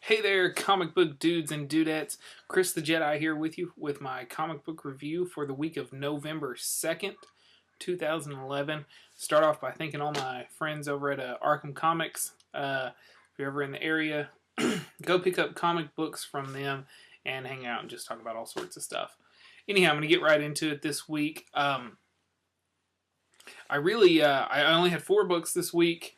Hey there, comic book dudes and dudettes. Chris the Jedi here with you with my comic book review for the week of November 2nd, 2011. Start off by thanking all my friends over at Arkham Comics. If you're ever in the area, go pick up comic books from them and hang out and just talk about all sorts of stuff. Anyhow, I'm going to get right into it this week. I only had 4 books this week.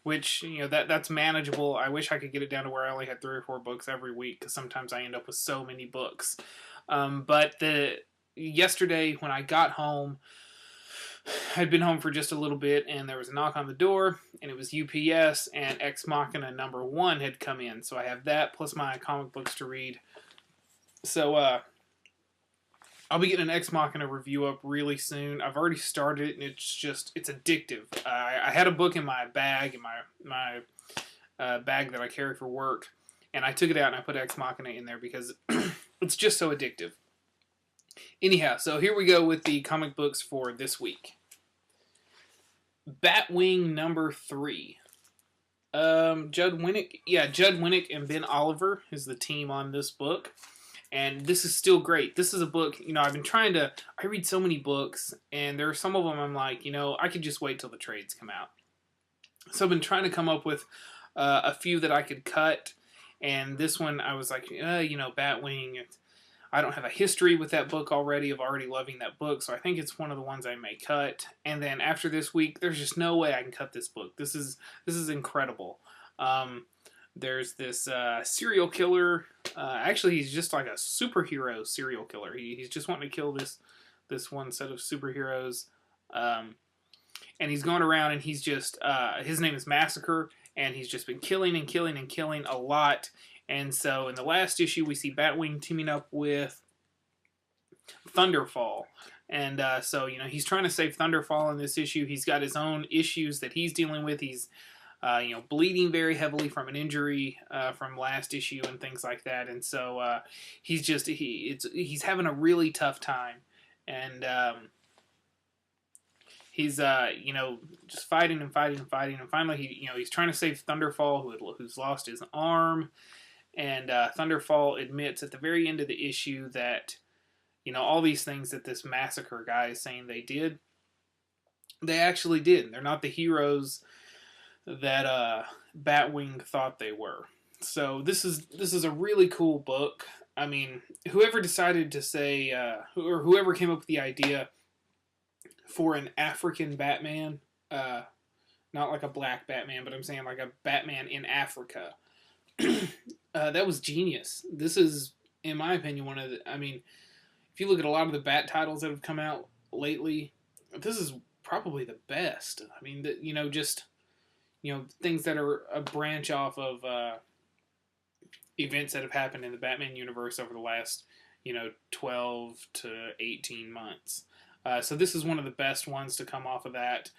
Which, that's manageable. I wish I could get it down to where I only had 3 or 4 books every week, because sometimes I end up with so many books. But yesterday when I got home, I'd been home for just a little bit, and there was a knock on the door, and it was UPS, and Ex Machina #1 had come in. So I have that, plus my comic books to read. So, I'll be getting an Ex Machina review up really soon. I've already started it, and it's addictive. I had a book in my bag, in my bag that I carry for work, and I took it out and I put Ex Machina in there because it's just so addictive. Anyhow, so here we go with the comic books for this week. Batwing #3. Judd Winick and Ben Oliver is the team on this book. And this is still great. This is a book, I read so many books, and there are some of them I'm like, I could just wait till the trades come out. So I've been trying to come up with a few that I could cut, and this one I was like, Batwing, I don't have a history with that book already of already loving that book, so I think it's one of the ones I may cut. And then after this week, there's just no way I can cut this book. This is incredible. There's this serial killer. Actually, he's just like a superhero serial killer. He's just wanting to kill this one set of superheroes. And he's going around and he's just, his name is Massacre, and he's just been killing and killing and killing a lot. And so in the last issue, we see Batwing teaming up with Thunderfall. And so, he's trying to save Thunderfall in this issue. He's got his own issues that he's dealing with. He's bleeding very heavily from an injury from last issue and things like that, and so he's having a really tough time, and he's just fighting and fighting and fighting, and finally he's trying to save Thunderfall, who's lost his arm, and Thunderfall admits at the very end of the issue that all these things that this Massacre guy is saying they did, they actually did. They're not the heroes that Batwing thought they were. So this is a really cool book. I mean, whoever decided to say, or whoever came up with the idea for an African Batman, not like a black Batman, but I'm saying like a Batman in Africa, that was genius. This is, in my opinion, if you look at a lot of the Bat titles that have come out lately, this is probably the best. I mean, things that are a branch off of events that have happened in the Batman universe over the last, 12 to 18 months. So this is one of the best ones to come off of that.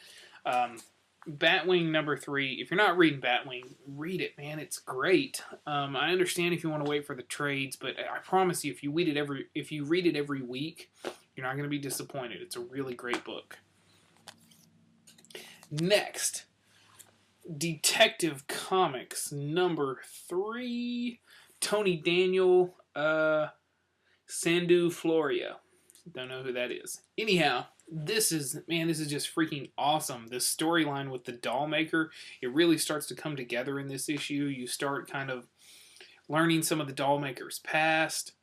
Batwing #3. If you're not reading Batwing, read it, man. It's great. I understand if you want to wait for the trades, but I promise you, if you read it every week, you're not going to be disappointed. It's a really great book. Next, Detective Comics #3, Tony Daniel, Sandu Floria. Don't know who that is. Anyhow, this is just freaking awesome. This storyline with the Dollmaker, it really starts to come together in this issue. You start kind of learning some of the Dollmaker's past,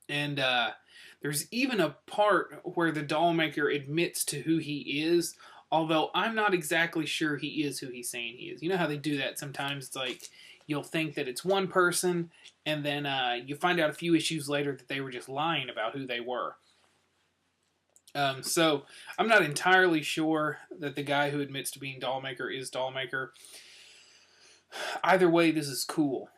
and there's even a part where the Dollmaker admits to who he is, although I'm not exactly sure he is who he's saying he is. You know how they do that sometimes? It's like you'll think that it's one person, and then you find out a few issues later that they were just lying about who they were. So I'm not entirely sure that the guy who admits to being Dollmaker is Dollmaker. Either way, this is cool.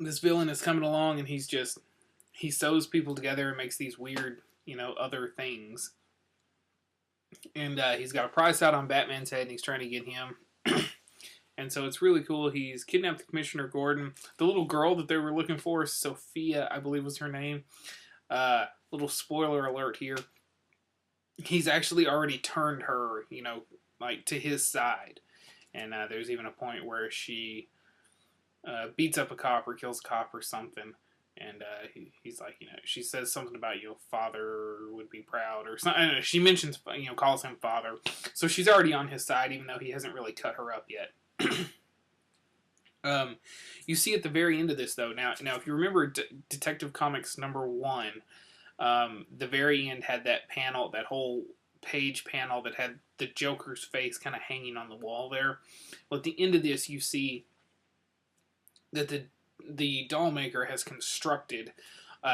This villain is coming along, and he sews people together and makes these weird, other things. And he's got a price out on Batman's head, and he's trying to get him. And so it's really cool. He's kidnapped Commissioner Gordon. The little girl that they were looking for, Sophia, I believe was her name. Little spoiler alert here. He's actually already turned her, to his side. And there's even a point where she beats up a cop or kills a cop or something. And he's like, she says something about, father would be proud or something. She mentions, calls him father. So she's already on his side, even though he hasn't really cut her up yet. You see at the very end of this, though, now if you remember Detective Comics #1, the very end had that panel, that whole page panel that had the Joker's face kind of hanging on the wall there. Well, at the end of this, you see that the doll maker has constructed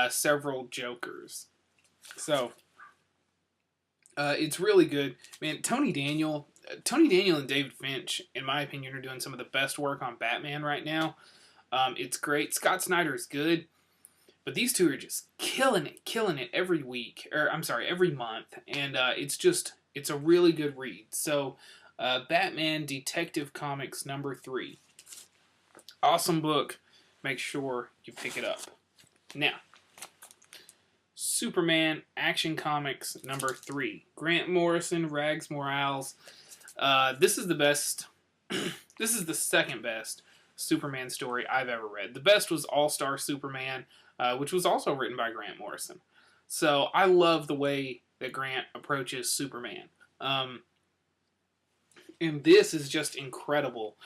several Jokers. So it's really good. Man, Tony Daniel and David Finch, in my opinion, are doing some of the best work on Batman right now. It's great. Scott Snyder is good, but these two are just killing it every week. Every month. And it's a really good read. So Batman Detective Comics #3. Awesome book. Make sure you pick it up. Now, Superman Action Comics #3. Grant Morrison, Rags Morales. This is the best. This is the second best Superman story I've ever read. The best was All-Star Superman, which was also written by Grant Morrison. So I love the way that Grant approaches Superman. And this is just incredible.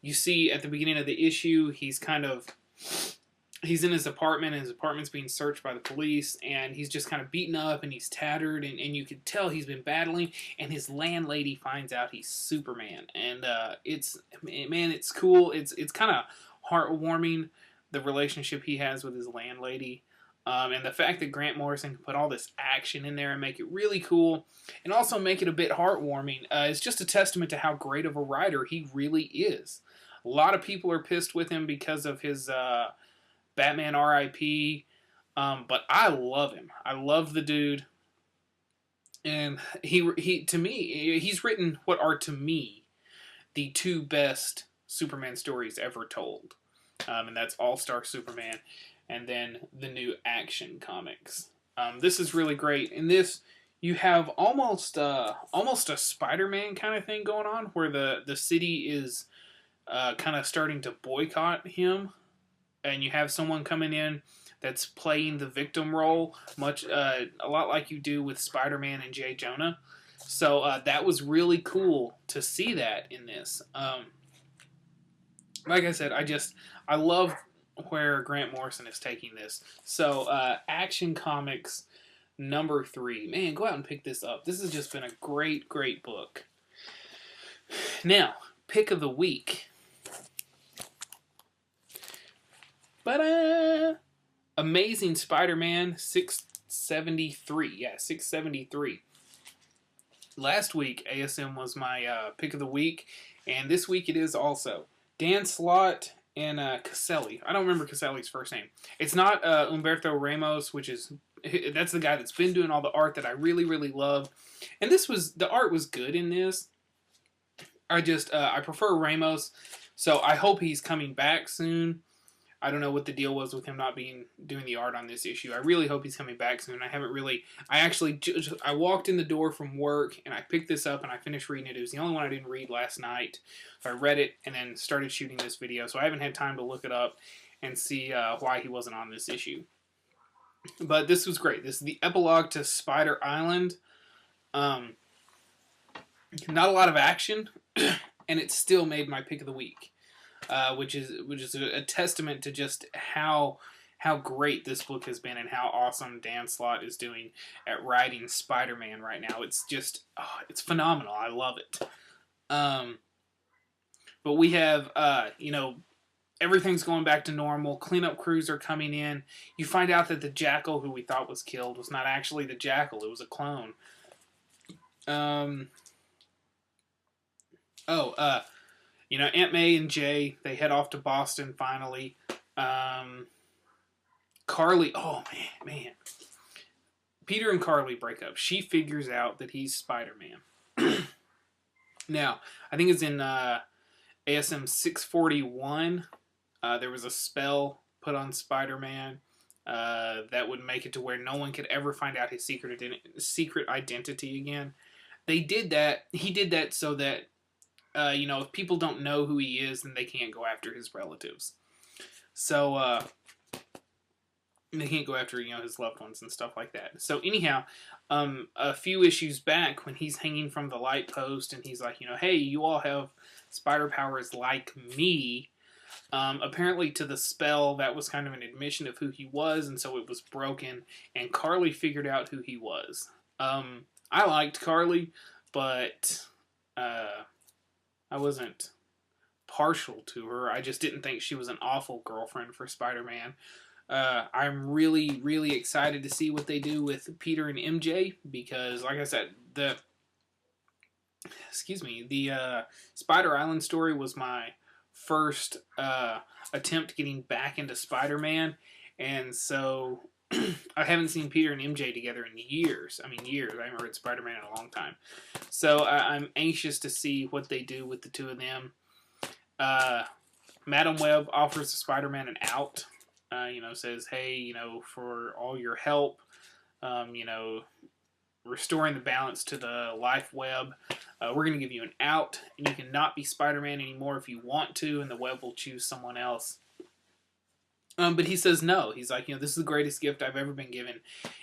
You see at the beginning of the issue, he's in his apartment, and his apartment's being searched by the police, and he's just kind of beaten up, and he's tattered, and you can tell he's been battling, and his landlady finds out he's Superman, and it's cool. It's kind of heartwarming, the relationship he has with his landlady, and the fact that Grant Morrison can put all this action in there and make it really cool, and also make it a bit heartwarming, is just a testament to how great of a writer he really is. A lot of people are pissed with him because of his Batman R.I.P., but I love him. I love the dude, and he to me, he's written what are to me the two best Superman stories ever told, and that's All-Star Superman and then the new Action Comics. This is really great. In this, you have almost a Spider-Man kind of thing going on, where the city is kind of starting to boycott him, and you have someone coming in that's playing the victim role, a lot like you do with Spider-Man and J. Jonah. So that was really cool to see that in this. Like I said, I love where Grant Morrison is taking this. So Action Comics #3. Man, go out and pick this up. This has just been a great, great book. Now, pick of the week. Amazing Spider-Man 673. Yeah, 673. Last week, ASM was my pick of the week, and this week it is also. Dan Slott and Caselli. I don't remember Caselli's first name. It's not Humberto Ramos, that's the guy that's been doing all the art that I really, really love. And the art was good in this. I prefer Ramos, so I hope he's coming back soon. I don't know what the deal was with him not doing the art on this issue. I really hope he's coming back soon. I walked in the door from work, and I picked this up, and I finished reading it. It was the only one I didn't read last night. So I read it, and then started shooting this video. So I haven't had time to look it up and see why he wasn't on this issue. But this was great. This is the epilogue to Spider Island. Not a lot of action, and it still made my pick of the week. Which is a testament to just how great this book has been and how awesome Dan Slott is doing at writing Spider-Man right now. It's just, it's phenomenal. I love it. But we have, everything's going back to normal. Cleanup crews are coming in. You find out that the Jackal, who we thought was killed, was not actually the Jackal. It was a clone. Aunt May and Jay, they head off to Boston finally. Carly, oh man. Peter and Carly break up. She figures out that he's Spider-Man. Now, I think it's in ASM 641. There was a spell put on Spider-Man that would make it to where no one could ever find out his secret identity again. They did that. He did that so that you know, if people don't know who he is, then they can't go after his relatives. So they can't go after, you know, his loved ones and stuff like that. So anyhow, a few issues back, when he's hanging from the light post and he's like, you know, hey, you all have spider powers like me. Apparently to the spell, that was kind of an admission of who he was, and so it was broken, and Carly figured out who he was. I liked Carly, but I wasn't partial to her. I just didn't think she was an awful girlfriend for Spider-Man. I'm really, really excited to see what they do with Peter and MJ, because, like I said, the Spider Island story was my first attempt getting back into Spider-Man, and so I haven't seen Peter and MJ together in years. I mean, years. I haven't read Spider-Man in a long time. So I'm anxious to see what they do with the two of them. Madam Web offers Spider-Man an out. You know, says, hey, you know, for all your help, you know, restoring the balance to the life web, we're going to give you an out, and you cannot be Spider-Man anymore if you want to, and the web will choose someone else. But he says no. He's like, you know, this is the greatest gift I've ever been given,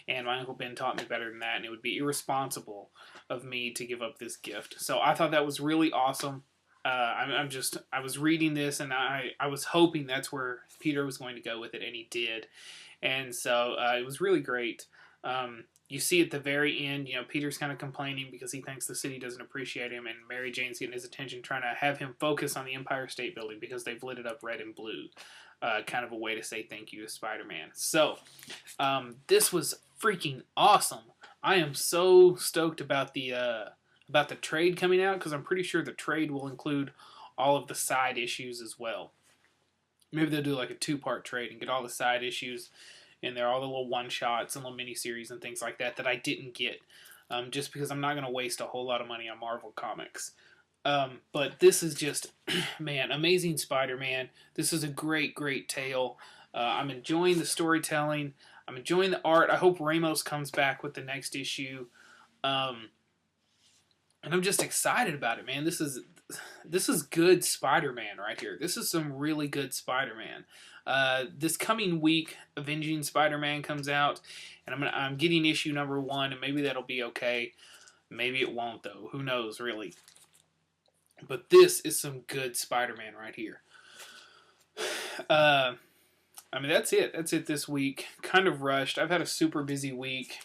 and my Uncle Ben taught me better than that, and it would be irresponsible of me to give up this gift. So I thought that was really awesome. I was reading this, and I was hoping that's where Peter was going to go with it, and he did. And so it was really great. You see at the very end, you know, Peter's kind of complaining because he thinks the city doesn't appreciate him, and Mary Jane's getting his attention, trying to have him focus on the Empire State Building because they've lit it up red and blue. Kind of a way to say thank you to Spider-Man. So, this was freaking awesome. I am so stoked about the trade coming out, because I'm pretty sure the trade will include all of the side issues as well. Maybe they'll do like a 2-part trade and get all the side issues in there, all the little one-shots and little miniseries and things like that I didn't get, just because I'm not going to waste a whole lot of money on Marvel Comics. But this is just, man, Amazing Spider-Man. This is a great, great tale. I'm enjoying the storytelling. I'm enjoying the art. I hope Ramos comes back with the next issue. And I'm just excited about it, man. This is good Spider-Man right here. This is some really good Spider-Man. This coming week, Avenging Spider-Man comes out, and I'm getting issue number 1, and maybe that'll be okay. Maybe it won't, though. Who knows, really? But this is some good Spider-Man right here. I mean, that's it. That's it this week. Kind of rushed. I've had a super busy week,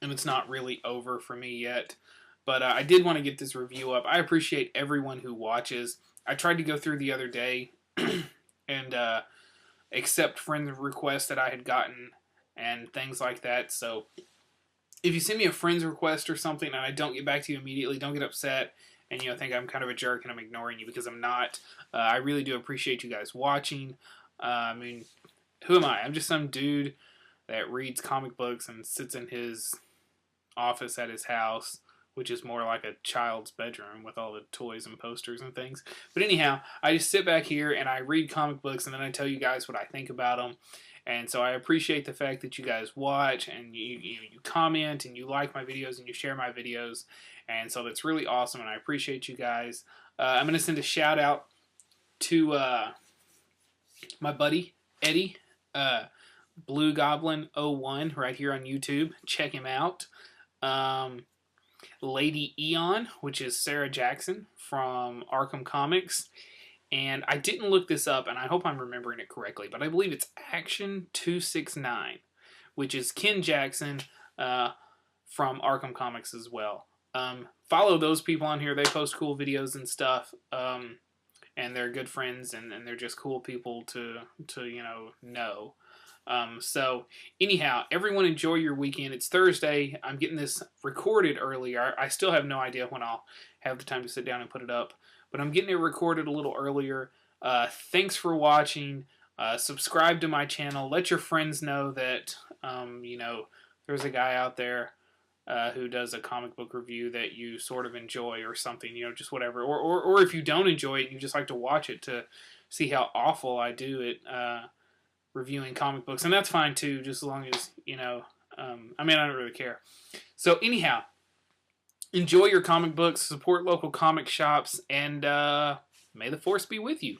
and it's not really over for me yet. But I did want to get this review up. I appreciate everyone who watches. I tried to go through the other day and accept friend requests that I had gotten and things like that. So if you send me a friend's request or something and I don't get back to you immediately, don't get upset and, you know, think I'm kind of a jerk and I'm ignoring you, because I'm not. I really do appreciate you guys watching. I mean, who am I? I'm just some dude that reads comic books and sits in his office at his house, which is more like a child's bedroom with all the toys and posters and things. But anyhow, I just sit back here and I read comic books, and then I tell you guys what I think about them. And so I appreciate the fact that you guys watch and you comment and you like my videos and you share my videos. And so that's really awesome, and I appreciate you guys. I'm going to send a shout out to my buddy, Eddie, Blue Goblin 01, right here on YouTube. Check him out. Lady Eon, which is Sarah Jackson from Arkham Comics. And I didn't look this up, and I hope I'm remembering it correctly, but I believe it's Action 269, which is Ken Jackson from Arkham Comics as well. Follow those people on here. They post cool videos and stuff, and they're good friends, and they're just cool people to know. So anyhow, everyone enjoy your weekend. It's Thursday. I'm getting this recorded earlier. I still have no idea when I'll have the time to sit down and put it up, but I'm getting it recorded a little earlier. Thanks for watching. Subscribe to my channel. Let your friends know that, there's a guy out there who does a comic book review that you sort of enjoy or something, just whatever. Or if you don't enjoy it, you just like to watch it to see how awful I do it. Reviewing comic books, and that's fine too, just as long as, I don't really care. So anyhow, enjoy your comic books, support local comic shops, and may the force be with you.